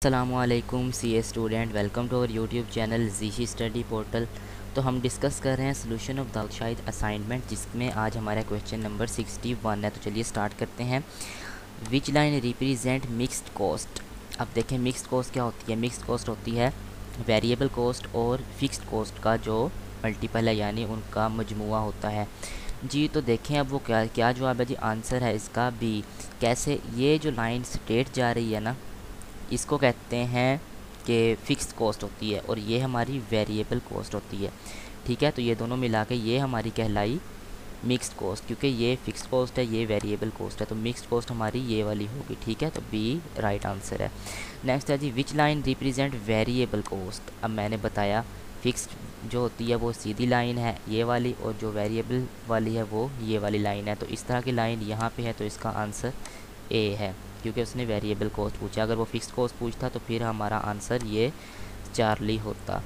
अस्सलामुअलैकुम CA student, welcome to our YouTube channel जीशी study portal. तो हम डिस्कस कर रहे हैं सोल्यूशन ऑफ दाऊद असाइनमेंट, जिसमें आज हमारा क्वेश्चन नंबर 61 है। तो चलिए स्टार्ट करते हैं। विच लाइन रिप्रेजेंट मिक्स्ड कॉस्ट। अब देखें मिक्स्ड कॉस्ट क्या होती है। मिक्स्ड कॉस्ट होती है वेरिएबल कॉस्ट और फिक्स्ड कॉस्ट का जो मल्टीपल है, यानी उनका मजमुआ होता है जी। तो देखें अब वो क्या क्या जवाब है जी। आंसर है इसका बी। कैसे ये जो लाइन स्ट्रेट जा रही है ना, इसको कहते हैं कि फ़िक्स्ड कॉस्ट होती है और ये हमारी वेरिएबल कॉस्ट होती है। ठीक है, तो ये दोनों मिला के ये हमारी कहलाई मिक्स्ड कॉस्ट, क्योंकि ये फ़िक्स्ड कॉस्ट है, ये वेरिएबल कॉस्ट है, तो मिक्स्ड कॉस्ट हमारी ये वाली होगी। ठीक है, तो बी राइट आंसर है। नेक्स्ट है जी, which line represent variable cost. अब मैंने बताया फ़िक्स्ड जो होती है वो सीधी लाइन है ये वाली, और जो वेरिएबल वाली है वो ये वाली लाइन है। तो इस तरह की लाइन यहाँ पे है, तो इसका आंसर ए है, क्योंकि उसने वेरिएबल कॉस्ट पूछा। अगर वो फिक्स्ड कॉस्ट पूछता तो फिर हमारा आंसर ये चार्ली होता।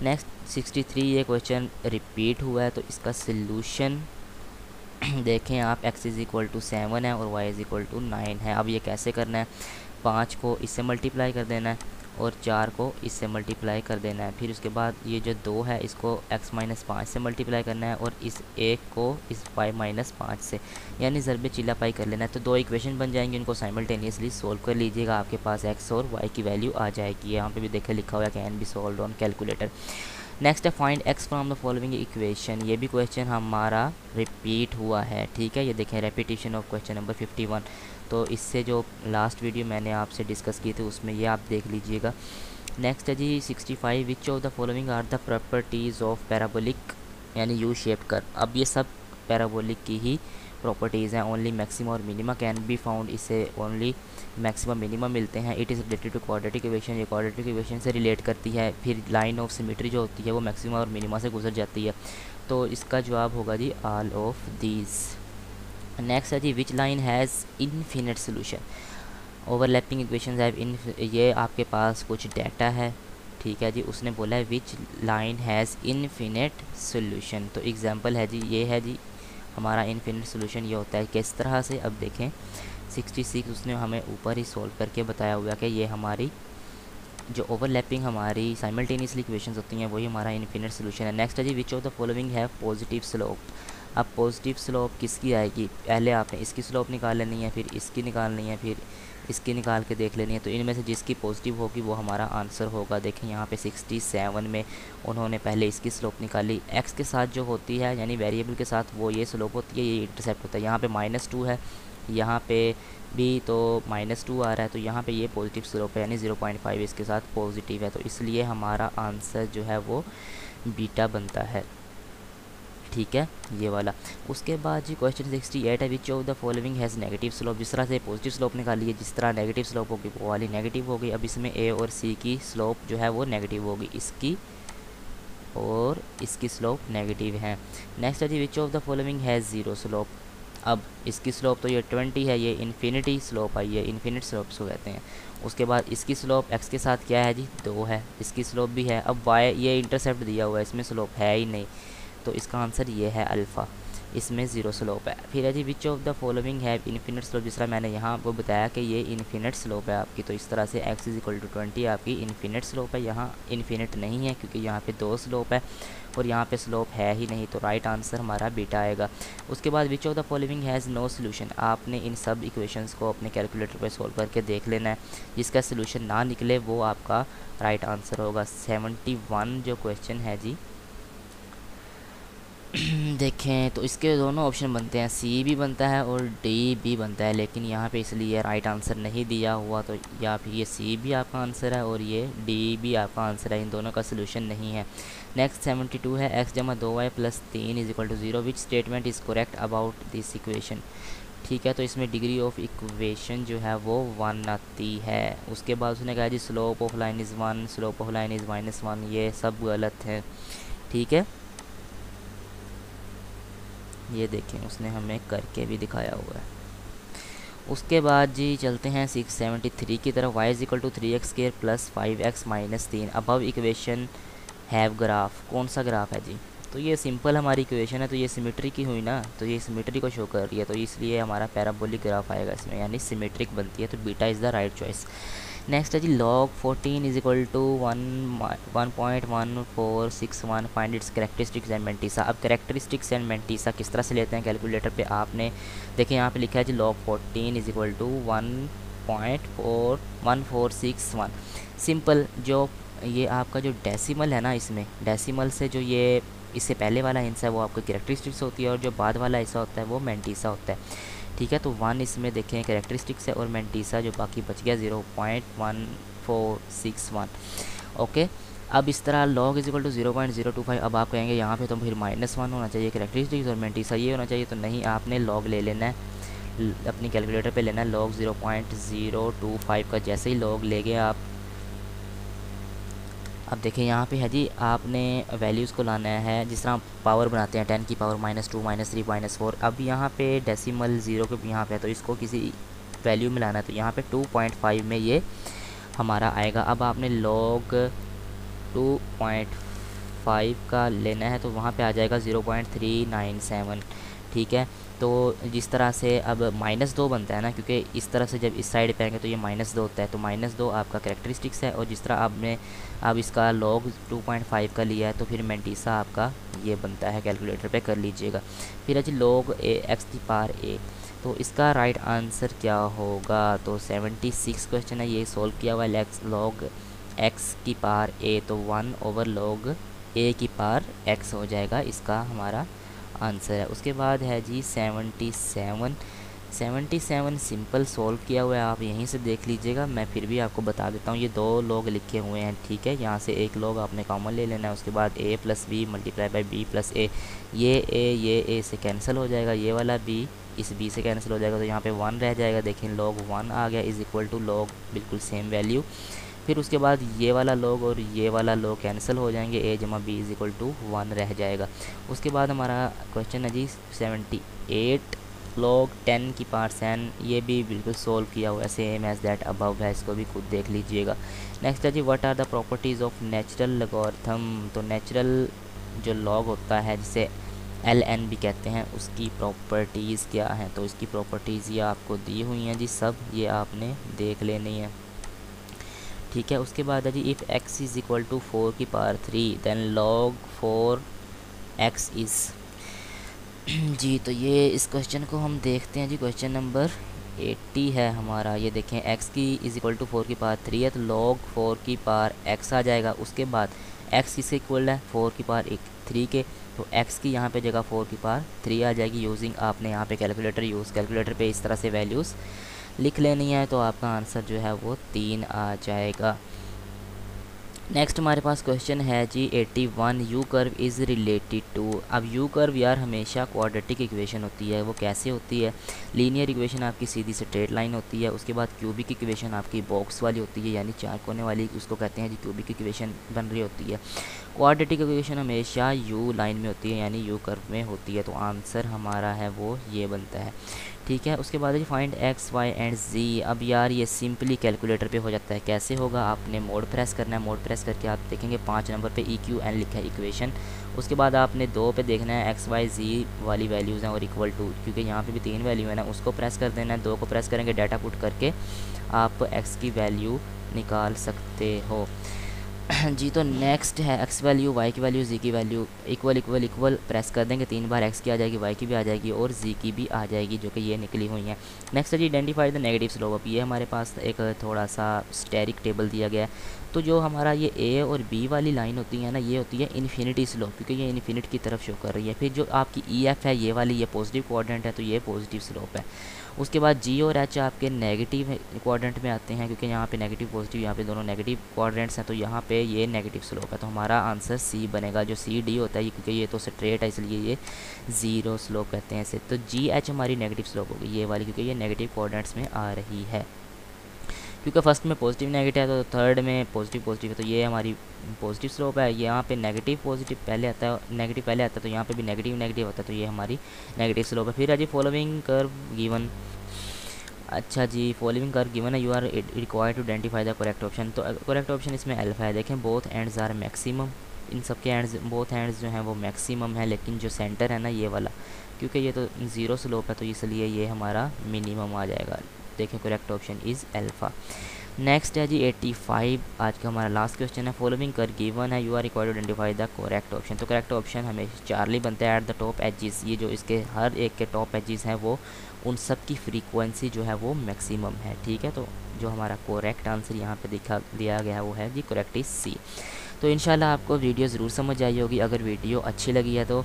नेक्स्ट 63, ये क्वेश्चन रिपीट हुआ है, तो इसका सल्यूशन देखें आप। x इज़ इक्वल टू 7 है और y इज़ इक्वल टू 9 है। अब ये कैसे करना है, 5 को इससे मल्टीप्लाई कर देना है और 4 को इससे मल्टीप्लाई कर देना है। फिर उसके बाद ये जो 2 है इसको x माइनस 5 से मल्टीप्लाई करना है और इस 1 को इस y माइनस 5 से, यानी ज़रबे चिल्लापाई कर लेना है। तो दो इक्वेशन बन जाएंगे, उनको साइमल्टेनियसली सोल्व कर लीजिएगा। आपके पास x और y की वैल्यू आ जाएगी। यहाँ पे भी देखे लिखा हुआ है can be solved on calculator. Next है find x from the following equation. ये भी क्वेश्चन हमारा रिपीट हुआ है। ठीक है, ये देखें रेपिटेशन ऑफ क्वेश्चन नंबर 51। तो इससे जो लास्ट वीडियो मैंने आपसे डिस्कस की थी उसमें ये आप देख लीजिएगा। नेक्स्ट है जी 65, which of the following are the properties of parabolic, यानी यू शेप्ड कर्व। अब ये सब पैराबोलिक की ही प्रॉपर्टीज़ हैं। ओनली मैक्सिमम और मिनिमा कैन बी फाउंड, इससे ओनली मैक्सिमम मिनिमम मिलते हैं। It is related to quadratic equation, ये क्वाड्रेटिक इक्वेशन से रिलेट करती है। फिर लाइन ऑफ सिमेट्री जो होती है वो मैक्सिमा और मिनिमा से गुजर जाती है। तो इसका जवाब होगा जी ऑल ऑफ दीज। नेक्स्ट है जी, which line has infinite solution. Overlapping equation have ये आपके पास कुछ डाटा है। ठीक है जी, उसने बोला है विच लाइन हैज़ इनफिनिट सोल्यूशन। तो एग्जांपल है जी, ये है जी हमारा इनफिनिट सोल्यूशन। ये होता है किस तरह से, अब देखें 66 उसने हमें ऊपर ही सॉल्व करके बताया हुआ कि ये हमारी जो ओवरलैपिंग हमारी साइमल्टेनियसली इक्वेशंस होती हैं वही हमारा इनफिनिट सोल्यूशन है। नेक्स्ट है जी, विच ऑफ द फॉलोइंग है पॉजिटिव स्लोप। अब पॉजिटिव स्लोप किसकी आएगी, पहले आपने इसकी स्लोप निकाल लेनी है, फिर इसकी निकालनी है, फिर इसकी निकाल के देख लेनी है। तो इनमें से जिसकी पॉजिटिव होगी वो हमारा आंसर होगा। देखें यहाँ पे 67 में उन्होंने पहले इसकी स्लोप निकाली। एक्स के साथ जो होती है यानी वेरिएबल के साथ वो ये स्लोप होती है, ये इंटरसेप्ट होता है। यहाँ पे -2 है, यहाँ पे भी तो -2 आ रहा है, तो यहाँ पे ये पॉजिटिव स्लोप है यानी 0.5 इसके साथ पॉजिटिव है। तो इसलिए हमारा आंसर जो है वो बीटा बनता है। ठीक है, ये वाला। उसके बाद जी क्वेश्चन 68 है, विच of the following has negative slope. जिस तरह से पॉजिटिव स्लोप निकाली है, जिस तरह नेगेटिव स्लोप होगी वो वाली नेगेटिव होगी। अब इसमें ए और सी की स्लोप जो है वो नेगेटिव होगी, इसकी और इसकी स्लोप नेगेटिव है। नेक्स्ट है जी, which of the following has zero slope. अब इसकी स्लोप तो ये 20 है, ये इन्फिनिटी स्लोप आई है, इन्फिनिट स्लोप्स को कहते हैं। उसके बाद इसकी स्लोप एक्स के साथ क्या है जी 2 है, इसकी स्लोप भी है। अब वाई ये इंटरसेप्ट दिया हुआ है, इसमें स्लोप है ही नहीं, तो इसका आंसर ये है अल्फ़ा, इसमें ज़ीरो स्लोप है। फिर है जी, which of the following have infinite slope. जिस तरह मैंने यहाँ आपको बताया कि ये इन्फिनिट स्लोप है आपकी, तो इस तरह से x इज़ इक्वल टू 20 आपकी इन्फिनिट स्लोप है। यहाँ इन्फिनिट नहीं है क्योंकि यहाँ पे 2 स्लोप है और यहाँ पे स्लोप है ही नहीं, तो राइट आंसर हमारा बीटा आएगा। उसके बाद which of the following has no solution. आपने इन सब इक्वेशंस को अपने कैलकुलेटर पर सॉल्व करके देख लेना है, जिसका सोल्यूशन ना निकले वो आपका राइट आंसर होगा। 71 जो क्वेश्चन है जी देखें, तो इसके दोनों ऑप्शन बनते हैं, सी भी बनता है और डी भी बनता है, लेकिन यहाँ पे इसलिए राइट आंसर नहीं दिया हुआ, तो या फिर ये सी भी आपका आंसर है और ये डी भी आपका आंसर है, इन दोनों का सोल्यूशन नहीं है। नेक्स्ट 72 है, x जमा 2y plus 3 is equal to 0, which statement is correct about this equation. ठीक है, तो इसमें डिग्री ऑफ इक्वेशन जो है वो 1 आती है। उसके बाद उसने कहा जी slope of line is 1, slope of line is -1, ये सब गलत है। ठीक है, ये देखें उसने हमें करके भी दिखाया हुआ है। उसके बाद जी चलते हैं 673 की तरफ। y is equal to 3x² plus 5x minus 3 above equation have graph. कौन सा ग्राफ है जी, तो ये सिंपल हमारी इक्वेशन है, तो ये सिमेट्री की हुई ना, तो ये सिमेट्री को शो कर रही है, तो इसलिए हमारा पैराबोलिक ग्राफ आएगा इसमें, यानी सिमेट्रिक बनती है, तो beta is the right choice. Next है जी log 14 is equal to 1.1461 find its characteristics and mantissa. अब करेक्टरिस्टिक्स एंड मेंटिसा किस तरह से लेते हैं कैलकुलेटर पे, आपने देखिए यहाँ पे लिखा है जी log 14 is equal to 1.1461। Simple, जो ये आपका जो डेसिमल है ना, इसमें डेसिमल से जो ये इससे पहले वाला हिस्सा है वो आपका करेक्टरिस्टिक्स होती है, और जो बाद वाला हिस्सा होता है वो मेंटिसा होता है। ठीक है, तो 1 इसमें देखें करेक्टरिस्टिक्स है, और मेंटिसा जो बाकी बच गया 0.1461। ओके, अब इस तरह log इज इक्वल टू 0.025। अब आप कहेंगे यहाँ पे तो फिर -1 होना चाहिए करेक्टरिस्टिक्स और मेंटिसा ये होना चाहिए, तो नहीं, आपने log ले लेना है, अपनी कैलकुलेटर पे लेना है log 0.025 का। जैसे ही log ले गए आप, अब देखिए यहाँ पे है जी, आपने वैल्यूज़ को लाना है जिस तरह पावर बनाते हैं 10 की पावर -2 -3 -4। अब यहाँ पे डेसिमल 0 के यहाँ पे है, तो इसको किसी वैल्यू में लाना है, तो यहाँ पे 2.5 में ये हमारा आएगा। अब आपने log 2.5 का लेना है, तो वहाँ पे आ जाएगा 0.397। ठीक है, तो जिस तरह से अब -2 बनता है ना, क्योंकि इस तरह से जब इस साइड पे आएंगे तो ये -2 होता है, तो -2 आपका करेक्टरिस्टिक्स है, और जिस तरह आपने अब इसका log 2.5 का लिया है, तो फिर मेंटिसा आपका ये बनता है, कैलकुलेटर पे कर लीजिएगा। फिर है जी log x की पावर a, तो इसका राइट आंसर क्या होगा, तो 76 क्वेश्चन है ये सॉल्व किया हुआ है। log x की पावर a, तो 1/log a की पावर x हो जाएगा, इसका हमारा आंसर है। उसके बाद है जी 77 सिंपल सॉल्व किया हुआ है, आप यहीं से देख लीजिएगा, मैं फिर भी आपको बता देता हूँ। ये 2 log लिखे हुए हैं, ठीक है, यहाँ से एक log आपने कॉमन ले लेना है, उसके बाद a + b multiply by b + a, ये a से कैंसिल हो जाएगा, ये वाला b इस b से कैंसिल हो जाएगा, तो यहाँ पे 1 रह जाएगा। देखिए log 1 आ गया, इज़ इक्वल टू log बिल्कुल सेम वैल्यू। फिर उसके बाद ये वाला log और ये वाला log कैंसिल हो जाएंगे, a जमा b इज़ इक्वल टू 1 रह जाएगा। उसके बाद हमारा क्वेश्चन है जी 78 log 10 की पावर 10, ये भी बिल्कुल सोल्व किया हुआ है, सेम एज दैट अबव है, इसको भी खुद देख लीजिएगा। नेक्स्ट है जी what are the properties of natural logarithm. तो नेचुरल जो log होता है जिसे ln भी कहते हैं, उसकी प्रॉपर्टीज़ क्या हैं, तो इसकी प्रॉपर्टीज़ ये आपको दी हुई हैं जी, सब ये आपने देख लेनी है। ठीक है, उसके बाद है जी if x is equal to 4 की power 3 then log 4x is जी, तो ये इस क्वेश्चन को हम देखते हैं जी, क्वेश्चन नंबर 80 है हमारा। ये देखें x की इज़ इक्वल टू 4 की पावर 3 है, तो log 4 की पावर x आ जाएगा। उसके बाद x किसके इक्वल है, 4 की पावर 3 के, तो x की यहाँ पे जगह 4 की पावर 3 आ जाएगी। यूजिंग आपने यहाँ पे कैलकुलेटर पे इस तरह से वैल्यूज़ लिख लेनी है, तो आपका आंसर जो है वो 3 आ जाएगा। नेक्स्ट हमारे पास क्वेश्चन है जी 81 U curve is related to. अब यू कर्व यार हमेशा क्वाड्रेटिक इक्वेशन होती है, वो कैसे होती है, लीनियर इक्वेशन आपकी सीधी स्ट्रेट लाइन होती है, उसके बाद क्यूबिक इक्वेशन आपकी बॉक्स वाली होती है, यानी 4 कोने वाली, उसको कहते हैं जी क्यूबिक इक्वेशन बन रही होती है। क्वाड्रेटिक इक्वेशन हमेशा यू लाइन में होती है, यानी यू कर्व में होती है, तो आंसर हमारा है वो ये बनता है। ठीक है, उसके बाद find x y and z। अब यार ये सिंपली कैलकुलेटर पे हो जाता है, कैसे होगा, आपने मोड प्रेस करना है, मोड प्रेस करके आप देखेंगे 5 नंबर पे EQN लिखा है इक्वेशन। उसके बाद आपने 2 पे देखना है x y z वाली वैल्यूज़ हैं और इक्वल टू, क्योंकि यहाँ पे भी 3 वैल्यू है ना, उसको प्रेस कर देना है। 2 को प्रेस करेंगे, डाटा पुट करके आप x की वैल्यू निकाल सकते हो जी। तो नेक्स्ट है x वैल्यू, y की वैल्यू, z की वैल्यू, इक्वल प्रेस कर देंगे, 3 बार x की आ जाएगी, y की भी आ जाएगी और z की भी आ जाएगी, जो कि ये निकली हुई हैं। नेक्स्ट है जी आइडेंटिफाई द नेगेटिव स्लोप। अब ये हमारे पास एक थोड़ा सा स्टेरिक टेबल दिया गया है, तो जो हमारा ये a और b वाली लाइन होती है ना, ये होती है इन्फिनिटी स्लोप, क्योंकि ये इन्फिनिट की तरफ शो कर रही है। फिर जो आपकी EF है ये वाली, ये पॉजिटिव क्वाड्रेंट है, तो ये पॉजिटिव स्लोप है। उसके बाद G और H आपके नेगेटिव क्वाड्रेंट में आते हैं, क्योंकि यहाँ पे नेगेटिव पॉजिटिव, यहाँ पे दोनों नेगेटिव क्वाड्रेंट्स हैं, तो यहाँ पे ये नेगेटिव स्लोप है, तो हमारा आंसर C बनेगा। जो CD होता है, क्योंकि ये तो स्ट्रेट है इसलिए ये 0 स्लोप कहते हैं इसे। तो GH हमारी नेगेटिव स्लोप होगी ये वाली, क्योंकि ये नेगेटिव क्वाड्रेंट्स में आ रही है, क्योंकि फर्स्ट में पॉजिटिव नेगेटिव है, तो थर्ड में पॉजिटिव है, तो ये हमारी पॉजिटिव स्लोप है। यहाँ पे नेगेटिव पॉजिटिव पहले आता है, नेगेटिव पहले आता है, तो यहाँ पे भी नेगेटिव होता है, तो ये हमारी नेगेटिव स्लोप है। फिर है जी फॉलोइंग कर्व गिवन। अच्छा जी, फॉलोइंग कर्व गिवन है, you are required to identify the correct option. तो करेक्ट ऑप्शन इसमें अल्फा है। देखें बोथ एंड्स आर मैक्सिमम, इन सब के हैंड्स, बोथ हैंड्स जो हैं वो मैक्सिमम है, लेकिन जो सेंटर है ना ये वाला, क्योंकि ये तो ज़ीरो स्लोप है तो इसलिए ये हमारा मिनिमम आ जाएगा। देखें correct option is alpha. Next है जी 85, आज का हमारा लास्ट क्वेश्चन है। फॉलोइंग कर गिवन है, you are required to identify the correct option. तो करेक्ट ऑप्शन हमें चार्ली बनता है एट द टॉप एजिस। ये जो इसके हर एक के टॉप एजिस हैं वो उन सब की फ्रीक्वेंसी जो है वो मैक्सिमम है, ठीक है। तो जो हमारा करेक्ट आंसर यहाँ पे दिखा दिया गया है वो है जी करेक्ट इज़ सी। तो इंशाल्लाह आपको वीडियो ज़रूर समझ आई होगी। अगर वीडियो अच्छी लगी है तो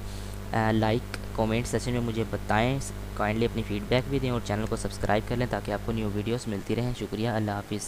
लाइक कमेंट सेक्शन में मुझे बताएं, काइंडली अपनी फ़ीडबैक भी दें और चैनल को सब्सक्राइब कर लें ताकि आपको न्यू वीडियोस मिलती रहें। शुक्रिया, अल्लाह हाफिज़।